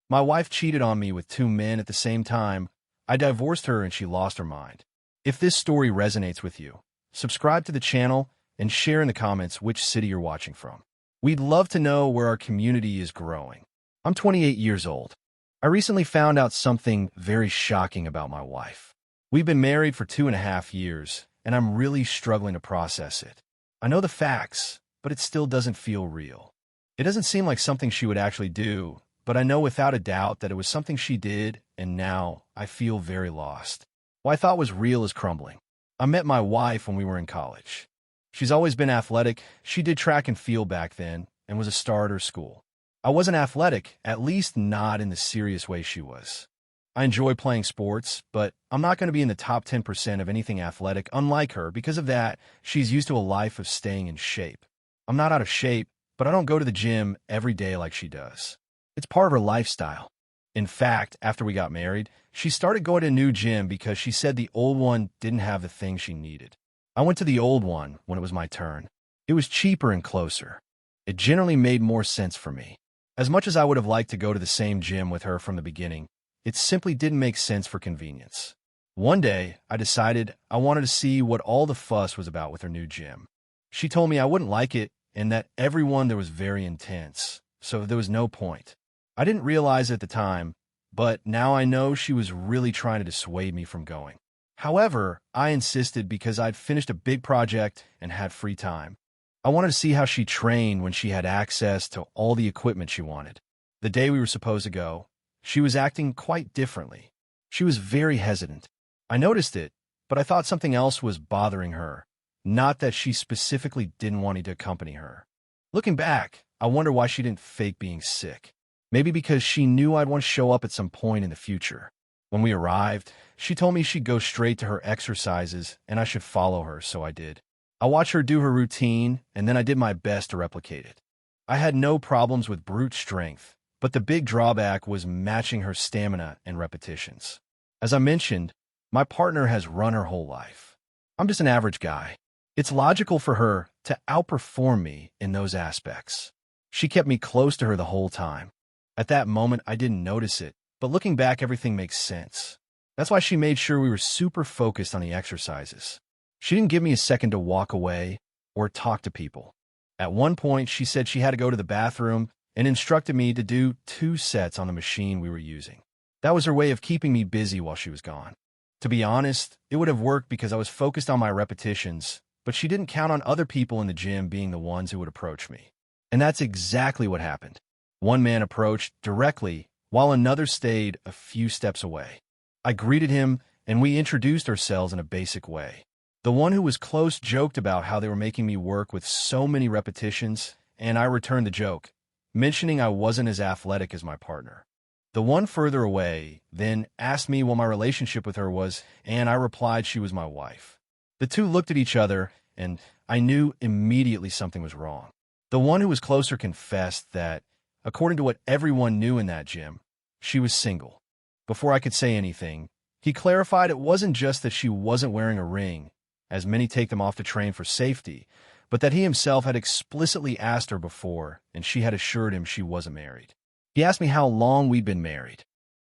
My wife cheated on me with two men at the same time. I divorced her and she lost her mind. If this story resonates with you, subscribe to the channel and share in the comments which city you're watching from. We'd love to know where our community is growing. I'm 28 years old. I recently found out something very shocking about my wife. We've been married for 2.5 years, and I'm really struggling to process it. I know the facts, but it still doesn't feel real. It doesn't seem like something she would actually do, but I know without a doubt that it was something she did, and now I feel very lost. What I thought was real is crumbling. I met my wife when we were in college. She's always been athletic. She did track and field back then and was a star at her school. I wasn't athletic, at least not in the serious way she was. I enjoy playing sports, but I'm not going to be in the top 10% of anything athletic. Unlike her, because of that, she's used to a life of staying in shape. I'm not out of shape, but I don't go to the gym every day like she does. It's part of her lifestyle. In fact, after we got married, she started going to a new gym because she said the old one didn't have the things she needed. I went to the old one when it was my turn. It was cheaper and closer. It generally made more sense for me. As much as I would have liked to go to the same gym with her from the beginning, it simply didn't make sense for convenience. One day, I decided I wanted to see what all the fuss was about with her new gym. She told me I wouldn't like it and that everyone there was very intense, so there was no point. I didn't realize at the time, but now I know she was really trying to dissuade me from going. However, I insisted because I'd finished a big project and had free time. I wanted to see how she trained when she had access to all the equipment she wanted. The day we were supposed to go, she was acting quite differently. She was very hesitant. I noticed it, but I thought something else was bothering her, not that she specifically didn't want me to accompany her. Looking back, I wonder why she didn't fake being sick. Maybe because she knew I'd want to show up at some point in the future. When we arrived, she told me she'd go straight to her exercises and I should follow her, so I did. I watched her do her routine, and then I did my best to replicate it. I had no problems with brute strength, but the big drawback was matching her stamina and repetitions. As I mentioned, my partner has run her whole life. I'm just an average guy. It's logical for her to outperform me in those aspects. She kept me close to her the whole time. At that moment, I didn't notice it, but looking back, everything makes sense. That's why she made sure we were super focused on the exercises. She didn't give me a second to walk away or talk to people. At one point, she said she had to go to the bathroom and instructed me to do 2 sets on the machine we were using. That was her way of keeping me busy while she was gone. To be honest, it would have worked because I was focused on my repetitions, but she didn't count on other people in the gym being the ones who would approach me. And that's exactly what happened. One man approached directly, while another stayed a few steps away. I greeted him, and we introduced ourselves in a basic way. The one who was close joked about how they were making me work with so many repetitions, and I returned the joke, mentioning I wasn't as athletic as my partner. The one further away then asked me what my relationship with her was, and I replied she was my wife. The two looked at each other, and I knew immediately something was wrong. The one who was closer confessed that, according to what everyone knew in that gym, she was single. Before I could say anything, he clarified it wasn't just that she wasn't wearing a ring, as many take them off to train for safety, but that he himself had explicitly asked her before, and she had assured him she wasn't married. He asked me how long we'd been married.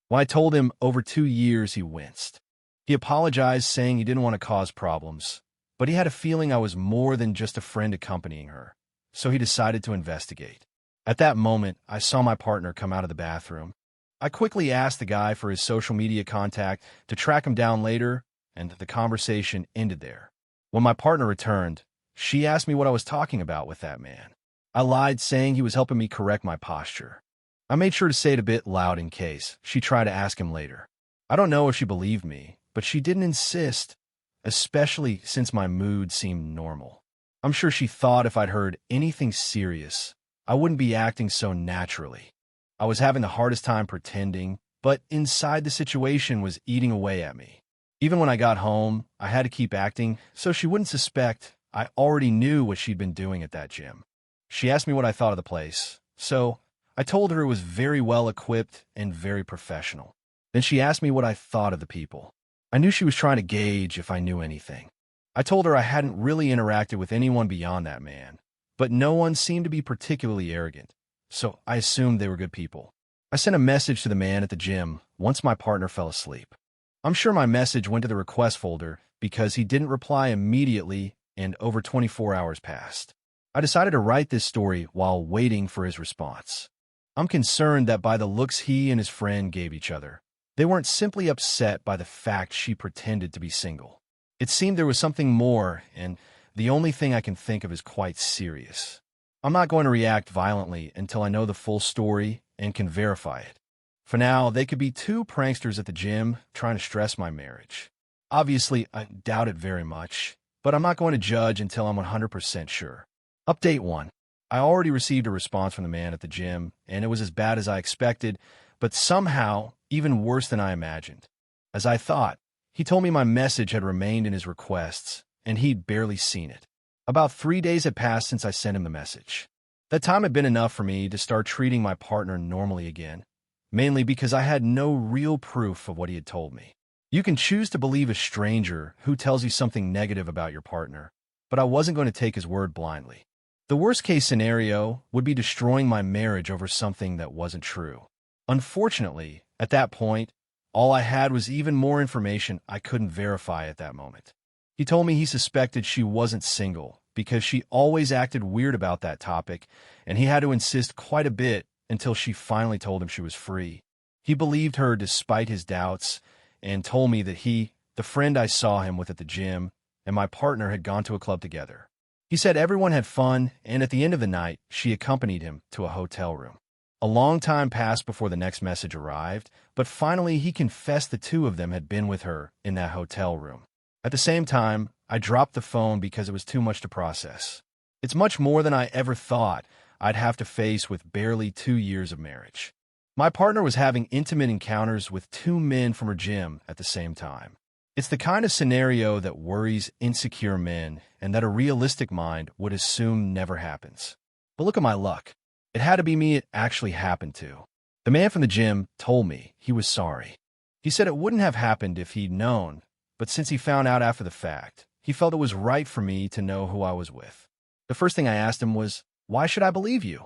When I told him over 2 years, he winced. He apologized, saying he didn't want to cause problems, but he had a feeling I was more than just a friend accompanying her, so he decided to investigate. At that moment, I saw my partner come out of the bathroom. I quickly asked the guy for his social media contact to track him down later, and the conversation ended there. When my partner returned, she asked me what I was talking about with that man. I lied, saying he was helping me correct my posture. I made sure to say it a bit loud in case she tried to ask him later. I don't know if she believed me, but she didn't insist, especially since my mood seemed normal. I'm sure she thought if I'd heard anything serious, I wouldn't be acting so naturally. I was having the hardest time pretending, but inside the situation was eating away at me. Even when I got home, I had to keep acting so she wouldn't suspect I already knew what she'd been doing at that gym. She asked me what I thought of the place, so I told her it was very well equipped and very professional. Then she asked me what I thought of the people. I knew she was trying to gauge if I knew anything. I told her I hadn't really interacted with anyone beyond that man, but no one seemed to be particularly arrogant, so I assumed they were good people. I sent a message to the man at the gym once my partner fell asleep. I'm sure my message went to the request folder because he didn't reply immediately and over 24 hours passed. I decided to write this story while waiting for his response. I'm concerned that by the looks he and his friend gave each other, they weren't simply upset by the fact she pretended to be single. It seemed there was something more, and the only thing I can think of is quite serious. I'm not going to react violently until I know the full story and can verify it. For now, they could be two pranksters at the gym trying to stress my marriage. Obviously, I doubt it very much, but I'm not going to judge until I'm 100% sure. Update 1. I already received a response from the man at the gym, and it was as bad as I expected, but somehow even worse than I imagined. As I thought, he told me my message had remained in his requests, and he'd barely seen it. About 3 days had passed since I sent him the message. That time had been enough for me to start treating my partner normally again, mainly because I had no real proof of what he had told me. You can choose to believe a stranger who tells you something negative about your partner, but I wasn't going to take his word blindly. The worst-case scenario would be destroying my marriage over something that wasn't true. Unfortunately, at that point, all I had was even more information I couldn't verify at that moment. He told me he suspected she wasn't single because she always acted weird about that topic, and he had to insist quite a bit until she finally told him she was free. He believed her despite his doubts and told me that he, the friend I saw him with at the gym, and my partner had gone to a club together. He said everyone had fun, and at the end of the night, she accompanied him to a hotel room. A long time passed before the next message arrived, but finally he confessed the two of them had been with her in that hotel room. At the same time, I dropped the phone because it was too much to process. It's much more than I ever thought I'd have to face with barely 2 years of marriage. My partner was having intimate encounters with two men from her gym at the same time. It's the kind of scenario that worries insecure men and that a realistic mind would assume never happens. But look at my luck. It had to be me it actually happened to. The man from the gym told me he was sorry. He said it wouldn't have happened if he'd known, but since he found out after the fact, he felt it was right for me to know who I was with. The first thing I asked him was, "Why should I believe you?"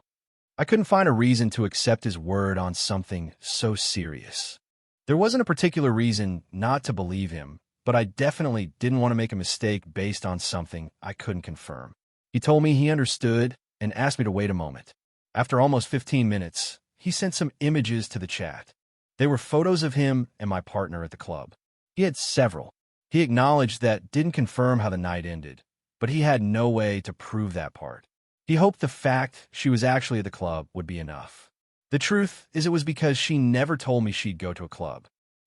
I couldn't find a reason to accept his word on something so serious. There wasn't a particular reason not to believe him, but I definitely didn't want to make a mistake based on something I couldn't confirm. He told me he understood and asked me to wait a moment. After almost 15 minutes, he sent some images to the chat. They were photos of him and my partner at the club. He had several. He acknowledged that didn't confirm how the night ended, but he had no way to prove that part. He hoped the fact she was actually at the club would be enough. The truth is it was because she never told me she'd go to a club.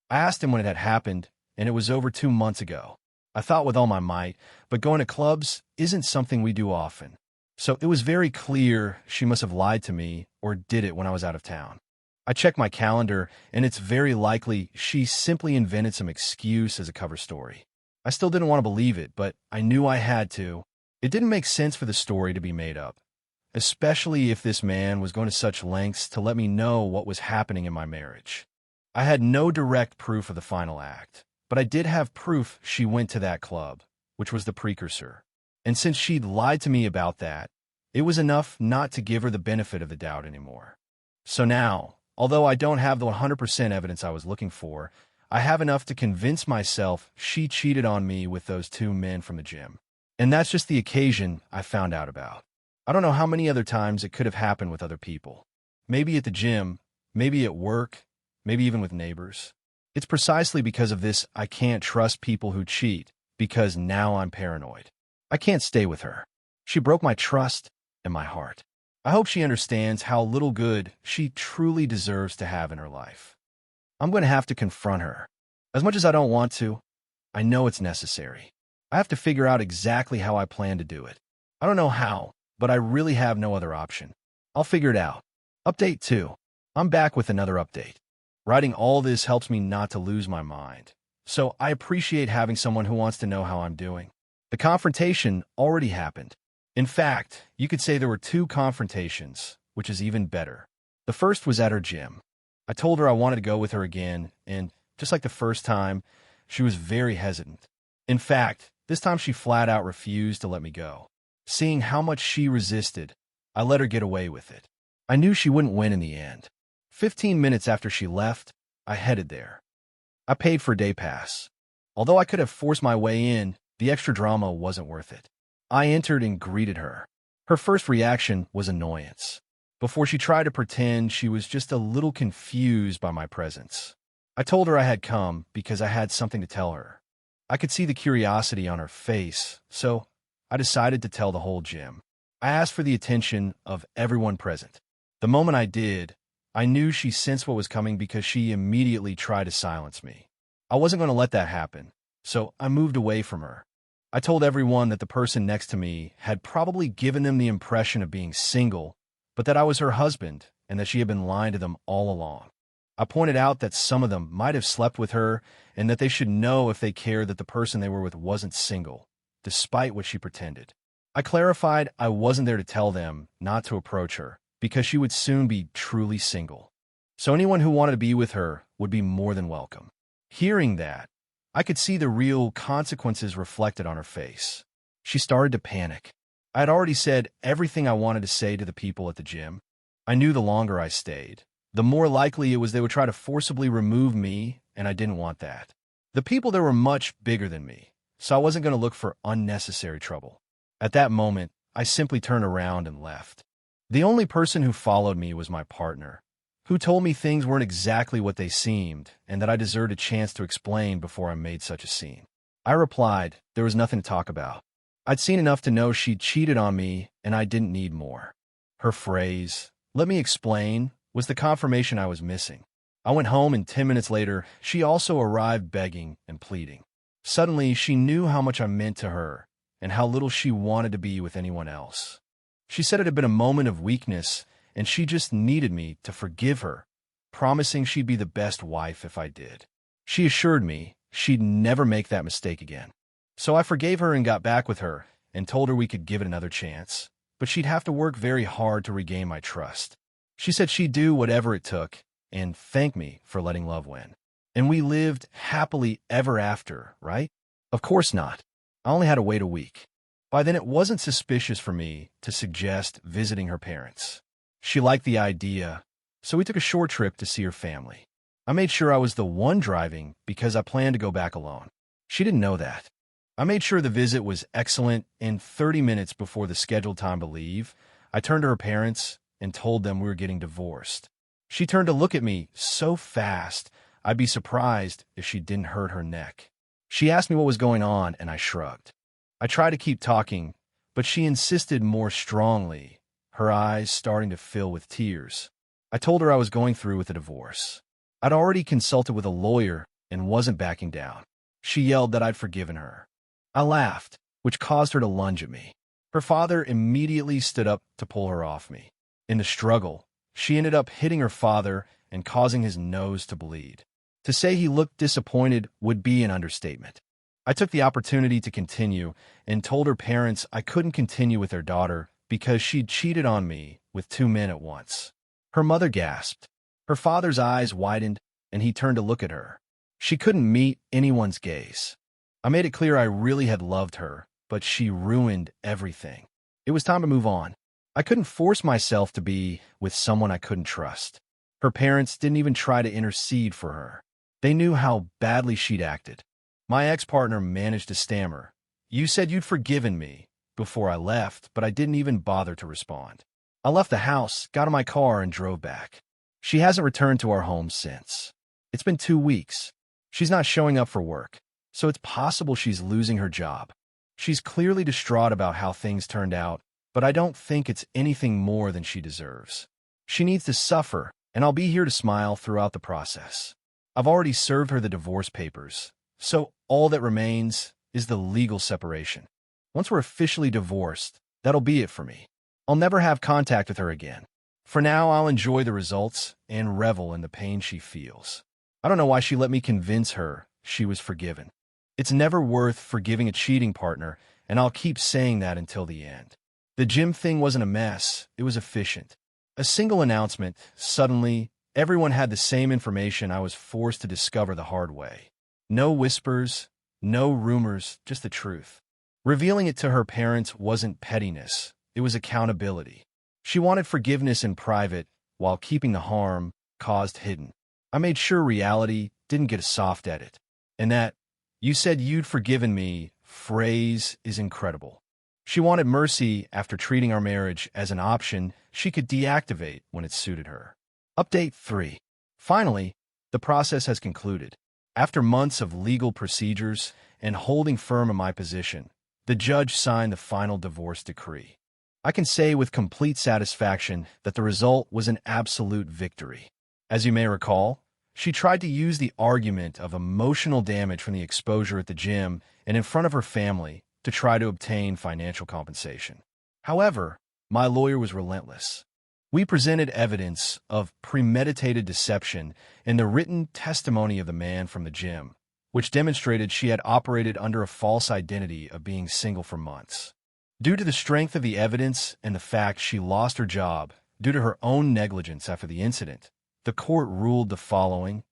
I asked him when it had happened, and it was over 2 months ago. I thought with all my might, but going to clubs isn't something we do often. So it was very clear she must have lied to me or did it when I was out of town. I checked my calendar, and it's very likely she simply invented some excuse as a cover story. I still didn't want to believe it, but I knew I had to. It didn't make sense for the story to be made up, especially if this man was going to such lengths to let me know what was happening in my marriage. I had no direct proof of the final act, but I did have proof she went to that club, which was the precursor. And since she'd lied to me about that, it was enough not to give her the benefit of the doubt anymore. So now, although I don't have the 100% evidence I was looking for, I have enough to convince myself she cheated on me with those two men from the gym. And that's just the occasion I found out about. I don't know how many other times it could have happened with other people. Maybe at the gym, maybe at work, maybe even with neighbors. It's precisely because of this I can't trust people who cheat, because now I'm paranoid. I can't stay with her. She broke my trust and my heart. I hope she understands how little good she truly deserves to have in her life. I'm going to have to confront her. As much as I don't want to, I know it's necessary. I have to figure out exactly how I plan to do it. I don't know how, but I really have no other option. I'll figure it out. Update 2. I'm back with another update. Writing all this helps me not to lose my mind, so I appreciate having someone who wants to know how I'm doing. The confrontation already happened. In fact, you could say there were 2 confrontations, which is even better. The first was at her gym. I told her I wanted to go with her again, and just like the first time, she was very hesitant. In fact, this time she flat out refused to let me go. Seeing how much she resisted, I let her get away with it. I knew she wouldn't win in the end. 15 minutes after she left, I headed there. I paid for a day pass. Although I could have forced my way in, the extra drama wasn't worth it. I entered and greeted her. Her first reaction was annoyance. Before she tried to pretend, she was just a little confused by my presence. I told her I had come because I had something to tell her. I could see the curiosity on her face, so I decided to tell the whole gym. I asked for the attention of everyone present. The moment I did, I knew she sensed what was coming because she immediately tried to silence me. I wasn't going to let that happen, so I moved away from her. I told everyone that the person next to me had probably given them the impression of being single, but that I was her husband and that she had been lying to them all along. I pointed out that some of them might have slept with her and that they should know if they cared that the person they were with wasn't single, despite what she pretended. I clarified I wasn't there to tell them not to approach her because she would soon be truly single. So anyone who wanted to be with her would be more than welcome. Hearing that, I could see the real consequences reflected on her face. She started to panic. I had already said everything I wanted to say to the people at the gym. I knew the longer I stayed, the more likely it was they would try to forcibly remove me, and I didn't want that. The people there were much bigger than me, so I wasn't going to look for unnecessary trouble. At that moment, I simply turned around and left. The only person who followed me was my partner, who told me things weren't exactly what they seemed and that I deserved a chance to explain before I made such a scene. I replied there was nothing to talk about. I'd seen enough to know she'd cheated on me and I didn't need more. Her phrase, "Let me explain," was the confirmation I was missing. I went home and 10 minutes later, she also arrived begging and pleading. Suddenly, she knew how much I meant to her and how little she wanted to be with anyone else. She said it had been a moment of weakness and she just needed me to forgive her, promising she'd be the best wife if I did. She assured me she'd never make that mistake again. So I forgave her and got back with her and told her we could give it another chance, but she'd have to work very hard to regain my trust. She said she'd do whatever it took and thanked me for letting love win. And we lived happily ever after, right? Of course not. I only had to wait a week. By then, it wasn't suspicious for me to suggest visiting her parents. She liked the idea, so we took a short trip to see her family. I made sure I was the one driving because I planned to go back alone. She didn't know that. I made sure the visit was excellent, and 30 minutes before the scheduled time to leave, I turned to her parents and told them we were getting divorced. She turned to look at me so fast, I'd be surprised if she didn't hurt her neck. She asked me what was going on, and I shrugged. I tried to keep talking, but she insisted more strongly, her eyes starting to fill with tears. I told her I was going through with a divorce. I'd already consulted with a lawyer and wasn't backing down. She yelled that I'd forgiven her. I laughed, which caused her to lunge at me. Her father immediately stood up to pull her off me. In the struggle, she ended up hitting her father and causing his nose to bleed. To say he looked disappointed would be an understatement. I took the opportunity to continue and told her parents I couldn't continue with their daughter because she'd cheated on me with 2 men at once. Her mother gasped. Her father's eyes widened, and he turned to look at her. She couldn't meet anyone's gaze. I made it clear I really had loved her, but she ruined everything. It was time to move on. I couldn't force myself to be with someone I couldn't trust. Her parents didn't even try to intercede for her. They knew how badly she'd acted. My ex-partner managed to stammer, "You said you'd forgiven me," before I left, but I didn't even bother to respond. I left the house, got in my car, and drove back. She hasn't returned to our home since. It's been 2 weeks. She's not showing up for work, so it's possible she's losing her job. She's clearly distraught about how things turned out, but I don't think it's anything more than she deserves. She needs to suffer, and I'll be here to smile throughout the process. I've already served her the divorce papers, so all that remains is the legal separation. Once we're officially divorced, that'll be it for me. I'll never have contact with her again. For now, I'll enjoy the results and revel in the pain she feels. I don't know why she let me convince her she was forgiven. It's never worth forgiving a cheating partner, and I'll keep saying that until the end. The gym thing wasn't a mess, it was efficient. A single announcement, suddenly, everyone had the same information I was forced to discover the hard way. No whispers, no rumors, just the truth. Revealing it to her parents wasn't pettiness, it was accountability. She wanted forgiveness in private while keeping the harm caused hidden. I made sure reality didn't get a soft edit. And that "you said you'd forgiven me" phrase is incredible. She wanted mercy after treating our marriage as an option she could deactivate when it suited her. Update 3. Finally, the process has concluded. After months of legal procedures and holding firm in my position, the judge signed the final divorce decree. I can say with complete satisfaction that the result was an absolute victory. As you may recall, she tried to use the argument of emotional damage from the exposure at the gym and in front of her family to try to obtain financial compensation. However, my lawyer was relentless. We presented evidence of premeditated deception in the written testimony of the man from the gym, which demonstrated she had operated under a false identity of being single for months. Due to the strength of the evidence and the fact she lost her job due to her own negligence after the incident, the court ruled the following: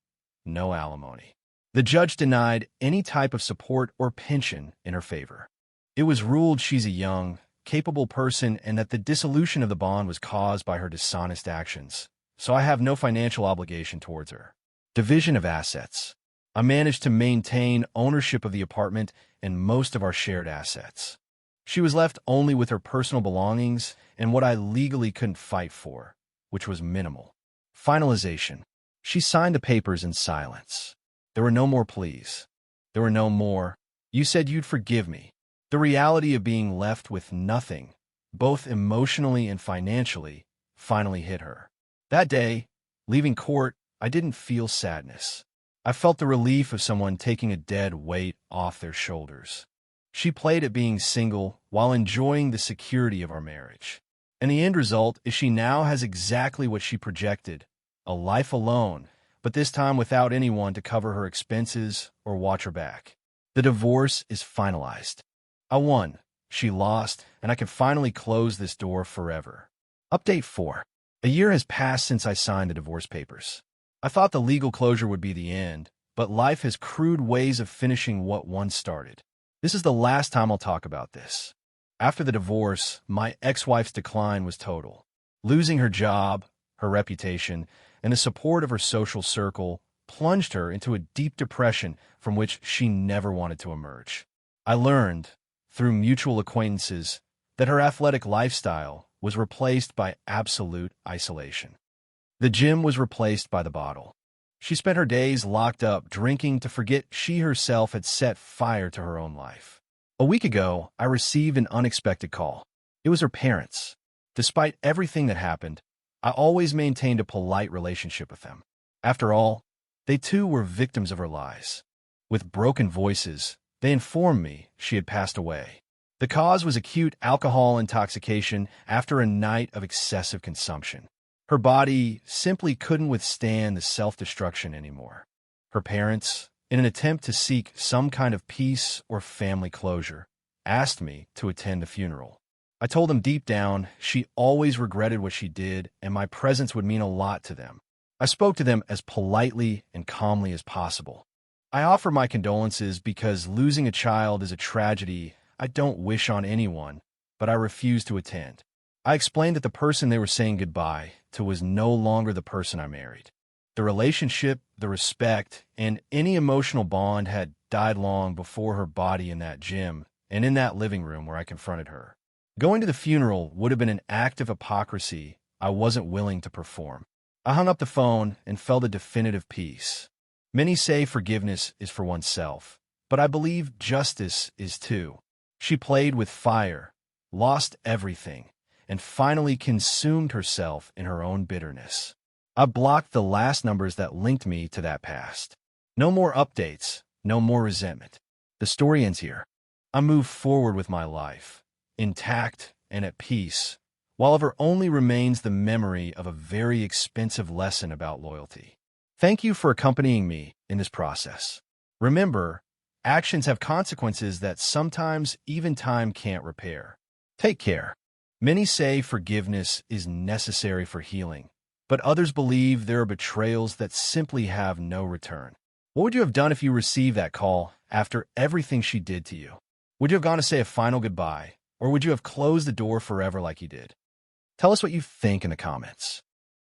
no alimony. The judge denied any type of support or pension in her favor. It was ruled she's a young, capable person and that the dissolution of the bond was caused by her dishonest actions, so I have no financial obligation towards her. Division of assets. I managed to maintain ownership of the apartment and most of our shared assets. She was left only with her personal belongings and what I legally couldn't fight for, which was minimal. Finalization. She signed the papers in silence. There were no more pleas. There were no more "you said you'd forgive me." The reality of being left with nothing, both emotionally and financially, finally hit her. That day, leaving court, I didn't feel sadness. I felt the relief of someone taking a dead weight off their shoulders. She played at being single while enjoying the security of our marriage. And the end result is she now has exactly what she projected: a life alone, but this time without anyone to cover her expenses or watch her back. The divorce is finalized. I won, she lost, and I can finally close this door forever. Update 4. A year has passed since I signed the divorce papers. I thought the legal closure would be the end, but life has crude ways of finishing what once started. This is the last time I'll talk about this. After the divorce, my ex-wife's decline was total. Losing her job, her reputation, and the support of her social circle plunged her into a deep depression from which she never wanted to emerge. I learned, through mutual acquaintances, that her athletic lifestyle was replaced by absolute isolation. The gym was replaced by the bottle. She spent her days locked up drinking to forget she herself had set fire to her own life. A week ago, I received an unexpected call. It was her parents. Despite everything that happened, I always maintained a polite relationship with them. After all, they too were victims of her lies. With broken voices, they informed me she had passed away. The cause was acute alcohol intoxication after a night of excessive consumption. Her body simply couldn't withstand the self-destruction anymore. Her parents, in an attempt to seek some kind of peace or family closure, asked me to attend the funeral. I told them deep down she always regretted what she did and my presence would mean a lot to them. I spoke to them as politely and calmly as possible. I offer my condolences because losing a child is a tragedy I don't wish on anyone, but I refuse to attend. I explained that the person they were saying goodbye to was no longer the person I married. The relationship, the respect, and any emotional bond had died long before her body in that gym and in that living room where I confronted her. Going to the funeral would have been an act of hypocrisy I wasn't willing to perform. I hung up the phone and felt a definitive peace. Many say forgiveness is for oneself, but I believe justice is too. She played with fire, lost everything, and finally consumed herself in her own bitterness. I blocked the last numbers that linked me to that past. No more updates, no more resentment. The story ends here. I move forward with my life, intact and at peace, while ever only remains the memory of a very expensive lesson about loyalty. Thank you for accompanying me in this process. Remember, actions have consequences that sometimes even time can't repair. Take care. Many say forgiveness is necessary for healing, but others believe there are betrayals that simply have no return. What would you have done if you received that call after everything she did to you? Would you have gone to say a final goodbye, or would you have closed the door forever like you did? Tell us what you think in the comments.